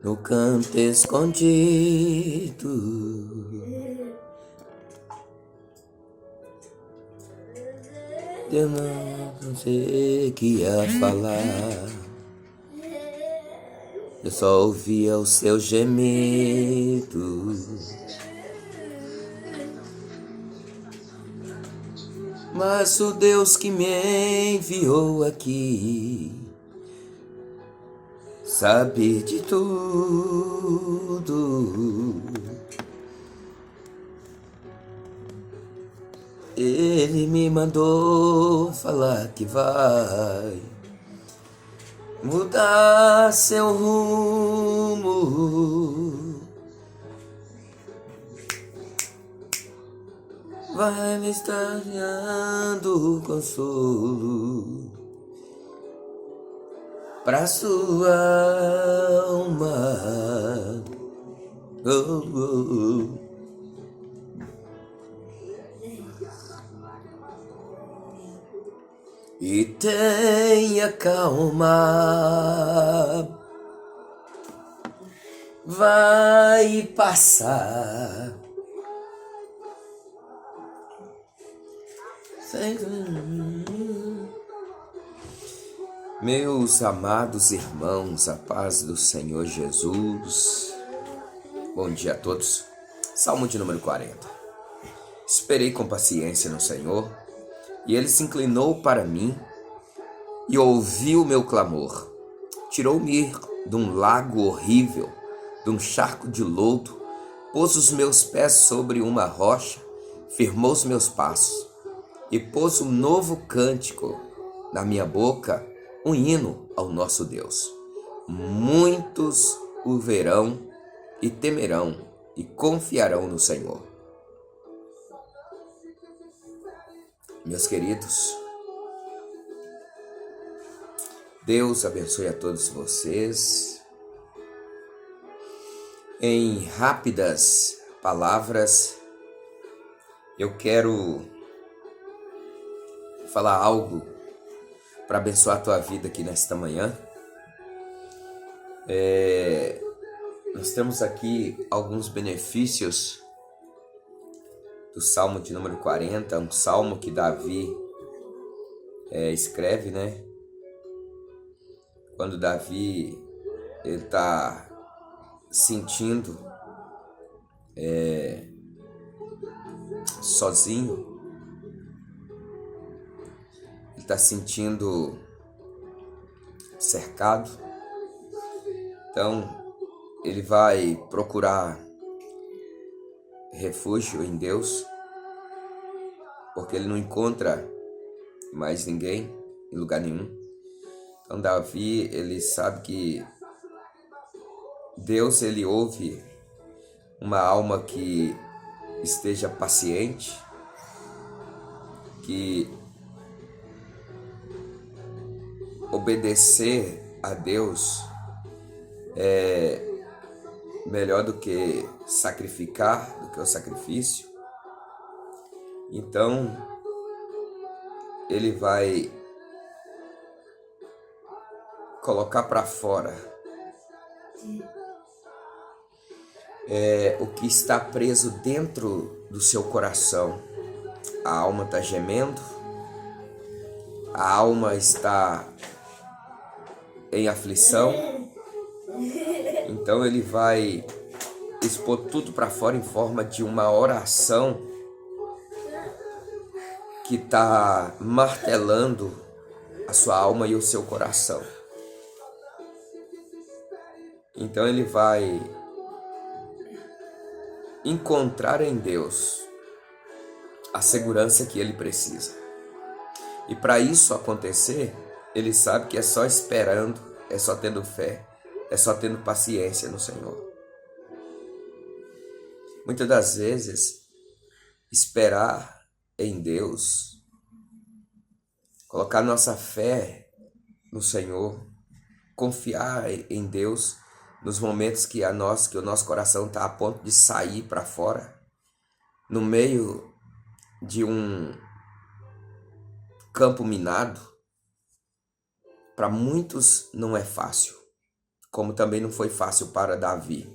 no canto escondido. Eu não conseguia falar, eu só ouvia o seu gemido. Mas o Deus que me enviou aqui sabe de tudo. Ele me mandou falar que vai mudar seu rumo, vai me estar dando consolo pra sua alma. Oh, oh, oh. E tenha calma, vai passar. Meus amados irmãos, a paz do Senhor Jesus. Bom dia a todos. Salmo de número 40. Esperei com paciência no Senhor, e Ele se inclinou para mim e ouviu o meu clamor. Tirou-me de um lago horrível, de um charco de lodo, pôs os meus pés sobre uma rocha, firmou os meus passos e pôs um novo cântico na minha boca, um hino ao nosso Deus. Muitos o verão e temerão e confiarão no Senhor. Meus queridos, Deus abençoe a todos vocês. Em rápidas palavras, eu quero falar algo para abençoar a tua vida aqui nesta manhã. Nós temos aqui alguns benefícios do Salmo de número 40, um salmo que Davi escreve, né? Quando Davi está sentindo sozinho, ele está sentindo cercado, então ele vai procurar refúgio em Deus, porque ele não encontra mais ninguém em lugar nenhum. Então Davi, ele sabe que Deus, ele ouve uma alma que esteja paciente, que obedecer a Deus é melhor do que sacrificar, do que o sacrifício. Então ele vai colocar para fora o que está preso dentro do seu coração. A alma está gemendo, a alma está em aflição, então ele vai expor tudo para fora em forma de uma oração que está martelando a sua alma e o seu coração. Então ele vai encontrar em Deus a segurança que ele precisa. E para isso acontecer, ele sabe que é só esperando, é só tendo fé, é só tendo paciência no Senhor. Muitas das vezes, esperar em Deus, colocar nossa fé no Senhor, confiar em Deus nos momentos que o nosso coração está a ponto de sair para fora, no meio de um campo minado, para muitos não é fácil como também não foi fácil para Davi.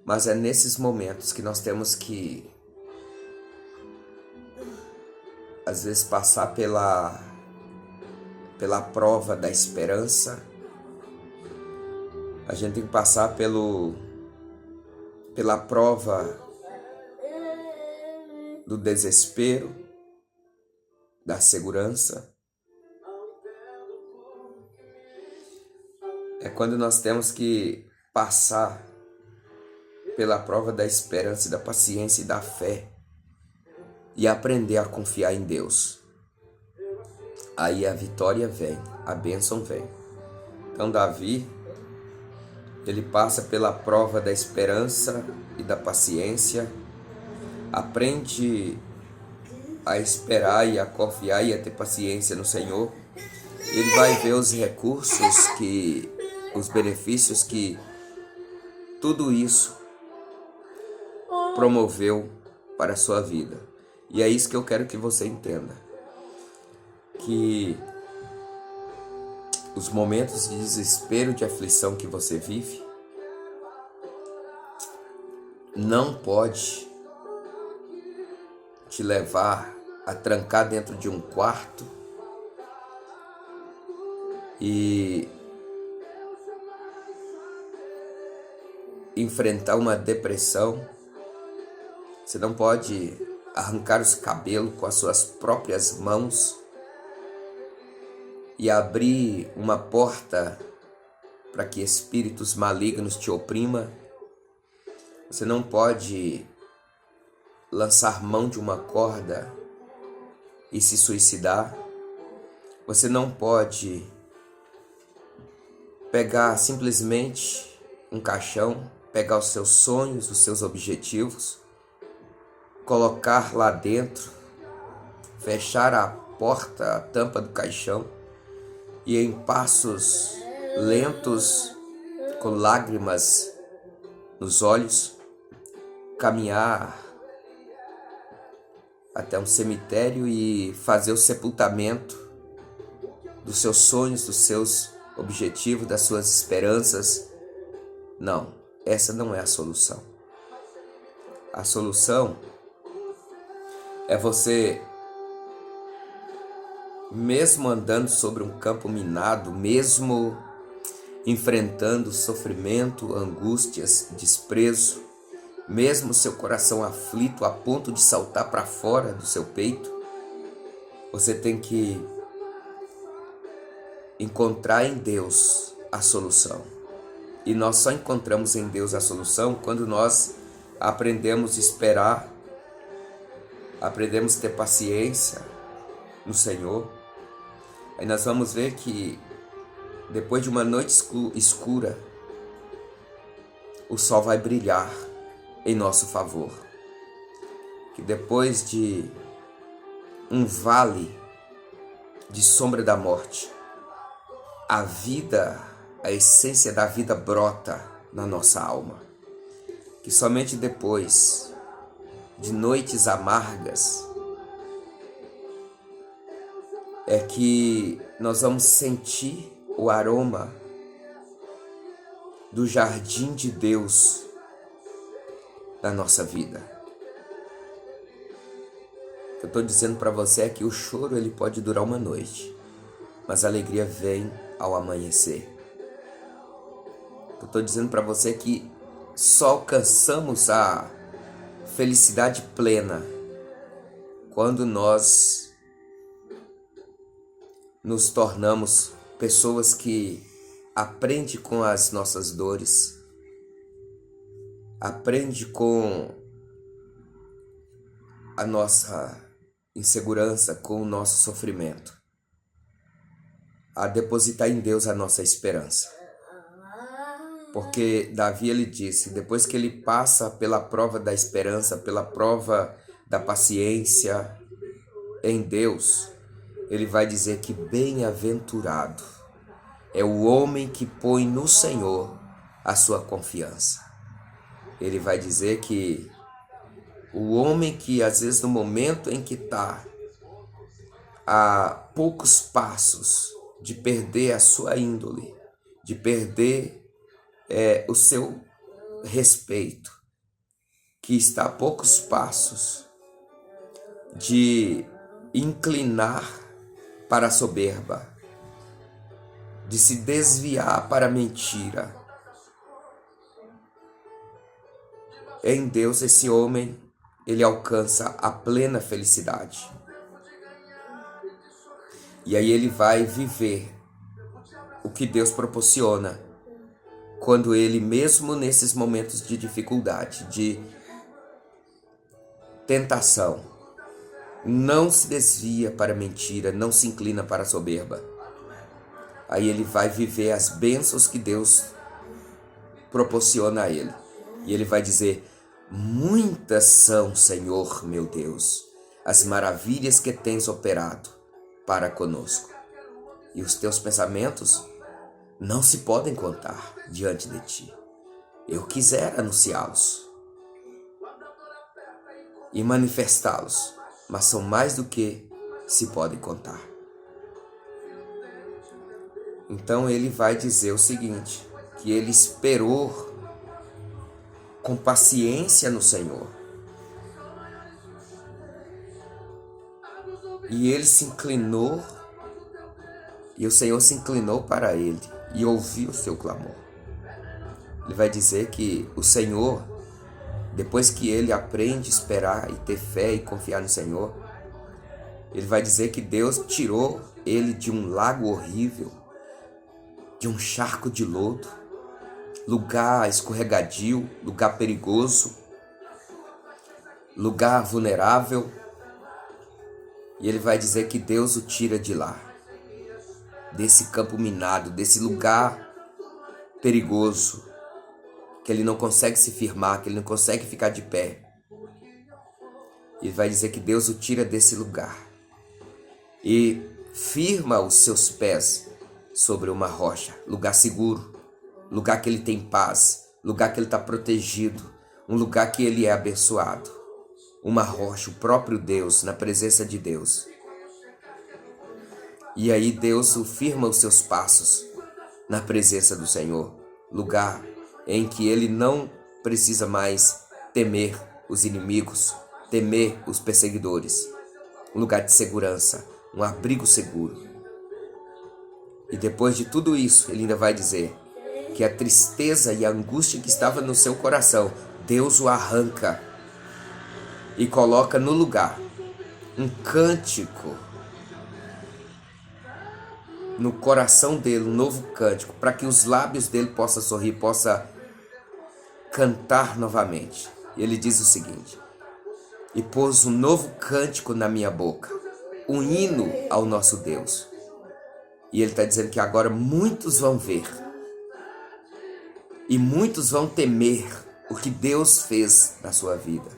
Mas é nesses momentos que nós temos que, às vezes, passar pela prova da esperança. A gente tem que passar pela prova do desespero, da segurança. É quando nós temos que passar pela prova da esperança, da paciência e da fé e aprender a confiar em Deus. Aí a vitória vem, a bênção vem. Então Davi, ele passa pela prova da esperança e da paciência, aprende a esperar e a confiar e a ter paciência no Senhor. Ele vai ver os recursos, os benefícios que tudo isso promoveu para a sua vida. E é isso que eu quero que você entenda. Que os momentos de desespero, de aflição que você vive, não pode te levar a trancar dentro de um quarto e enfrentar uma depressão. Você não pode arrancar os cabelos com as suas próprias mãos e abrir uma porta para que espíritos malignos te oprimam. Você não pode lançar mão de uma corda e se suicidar. Você não pode pegar simplesmente um caixão, pegar os seus sonhos, os seus objetivos, colocar lá dentro, fechar a porta, a tampa do caixão e em passos lentos, com lágrimas nos olhos, caminhar até um cemitério e fazer o sepultamento dos seus sonhos, dos seus objetivos, das suas esperanças. Não, essa não é a solução. A solução é você, mesmo andando sobre um campo minado, mesmo enfrentando sofrimento, angústias, desprezo, mesmo seu coração aflito a ponto de saltar para fora do seu peito, você tem que encontrar em Deus a solução. E nós só encontramos em Deus a solução quando nós aprendemos a esperar, aprendemos a ter paciência no Senhor. Aí nós vamos ver que depois de uma noite escura, o sol vai brilhar em nosso favor. Que depois de um vale de sombra da morte, a vida, a essência da vida brota na nossa alma. Que somente depois de noites amargas é que nós vamos sentir o aroma do jardim de Deus na nossa vida. O que eu estou dizendo para você é que o choro ele pode durar uma noite, mas a alegria vem ao amanhecer. Eu estou dizendo para você que só alcançamos a felicidade plena quando nós nos tornamos pessoas que aprendem com as nossas dores, aprendem com a nossa insegurança, com o nosso sofrimento, a depositar em Deus a nossa esperança. Porque Davi, ele disse, depois que ele passa pela prova da esperança, pela prova da paciência em Deus, ele vai dizer que bem-aventurado é o homem que põe no Senhor a sua confiança. Ele vai dizer que o homem que às vezes no momento em que está a poucos passos de perder a sua índole, de perder o seu respeito, que está a poucos passos de inclinar para a soberba, de se desviar para a mentira. Em Deus, esse homem, ele alcança a plena felicidade. E aí ele vai viver o que Deus proporciona, quando ele, mesmo nesses momentos de dificuldade, de tentação, não se desvia para a mentira, não se inclina para a soberba. Aí ele vai viver as bênçãos que Deus proporciona a ele. E ele vai dizer: muitas são, Senhor meu Deus, as maravilhas que tens operado para conosco. E os teus pensamentos não se podem contar diante de ti. Eu quisera anunciá-los e manifestá-los, mas são mais do que se podem contar. Então ele vai dizer o seguinte, que ele esperou com paciência no Senhor. E ele se inclinou, e o Senhor se inclinou para ele e ouviu o seu clamor. Ele vai dizer que o Senhor, depois que ele aprende a esperar e ter fé e confiar no Senhor, ele vai dizer que Deus tirou ele de um lago horrível, de um charco de lodo, lugar escorregadio, lugar perigoso, lugar vulnerável. E ele vai dizer que Deus o tira de lá, desse campo minado, desse lugar perigoso, que ele não consegue se firmar, que ele não consegue ficar de pé. Ele vai dizer que Deus o tira desse lugar e firma os seus pés sobre uma rocha, lugar seguro, lugar que ele tem paz, lugar que ele está protegido, um lugar que ele é abençoado. Uma rocha, o próprio Deus, na presença de Deus. E aí Deus firma os seus passos na presença do Senhor, lugar em que ele não precisa mais temer os inimigos, temer os perseguidores, um lugar de segurança, um abrigo seguro. E depois de tudo isso, ele ainda vai dizer que a tristeza e a angústia que estava no seu coração, Deus o arranca e coloca no lugar um cântico no coração dele, um novo cântico, para que os lábios dele possam sorrir, possa cantar novamente. E ele diz o seguinte: e pôs um novo cântico na minha boca, um hino ao nosso Deus. E ele está dizendo que agora muitos vão ver e muitos vão temer o que Deus fez na sua vida.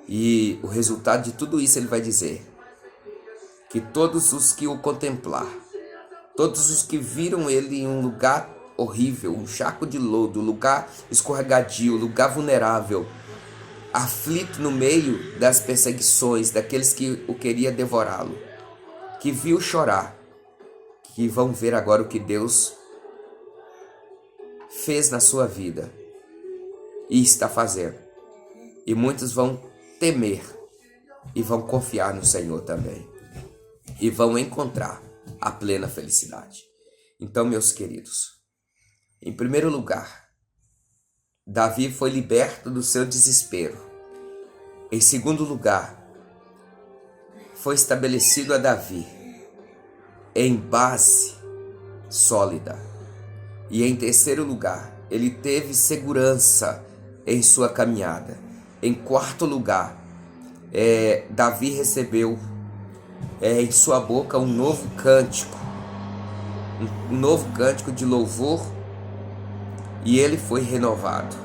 E o resultado de tudo isso, ele vai dizer que todos os que o contemplar, todos os que viram ele em um lugar horrível, um charco de lodo, lugar escorregadio, lugar vulnerável, aflito no meio das perseguições daqueles que o queria devorá-lo, que viu chorar, que vão ver agora o que Deus fez na sua vida e está fazendo. E muitos vão temer e vão confiar no Senhor também. E vão encontrar a plena felicidade. Então, meus queridos, em primeiro lugar, Davi foi liberto do seu desespero. Em segundo lugar, foi estabelecido a Davi em base sólida. E em terceiro lugar, ele teve segurança em sua caminhada. Em quarto lugar, Davi recebeu em sua boca um novo cântico, um novo cântico de louvor, e ele foi renovado.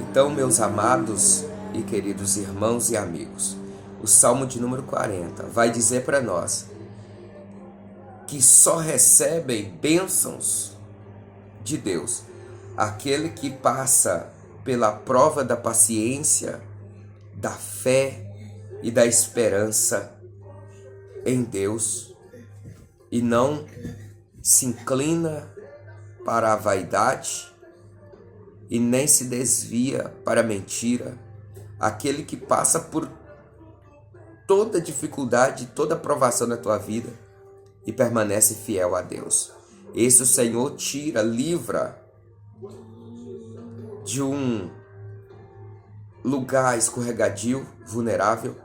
Então, meus amados e queridos irmãos e amigos, o Salmo de número 40 vai dizer para nós que só recebem bênçãos de Deus aquele que passa pela prova da paciência, da fé e da esperança em Deus, e não se inclina para a vaidade e nem se desvia para a mentira. Aquele que passa por toda dificuldade, toda provação na tua vida e permanece fiel a Deus. Esse o Senhor tira, livra de um lugar escorregadio, vulnerável,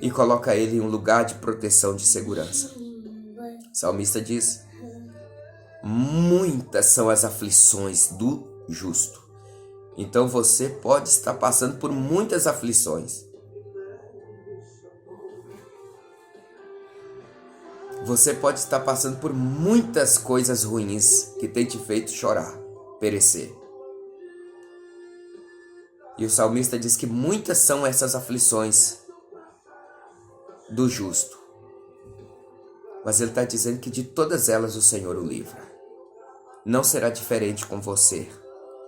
e coloca ele em um lugar de proteção, de segurança. O salmista diz: muitas são as aflições do justo. Então você pode estar passando por muitas aflições. Você pode estar passando por muitas coisas ruins que tem te feito chorar, perecer. E o salmista diz que muitas são essas aflições do justo. Mas ele está dizendo que de todas elas o Senhor o livra. Não será diferente com você.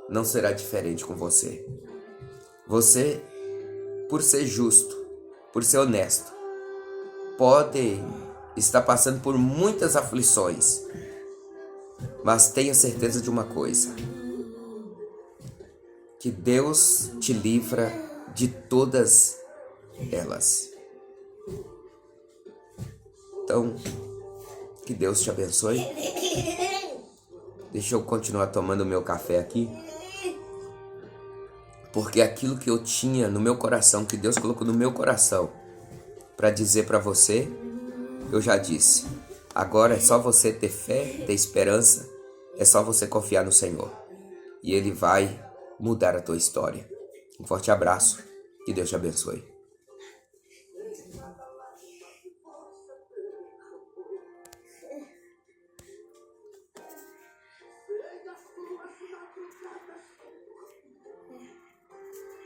Não será diferente com você. Você, por ser justo, por ser honesto, pode estar passando por muitas aflições. Mas tenha certeza de uma coisa: que Deus te livra de todas elas. Então, que Deus te abençoe. Deixa eu continuar tomando o meu café aqui. Porque aquilo que eu tinha no meu coração, que Deus colocou no meu coração para dizer para você, eu já disse. Agora é só você ter fé, ter esperança. É só você confiar no Senhor. E Ele vai mudar a tua história. Um forte abraço. Que Deus te abençoe.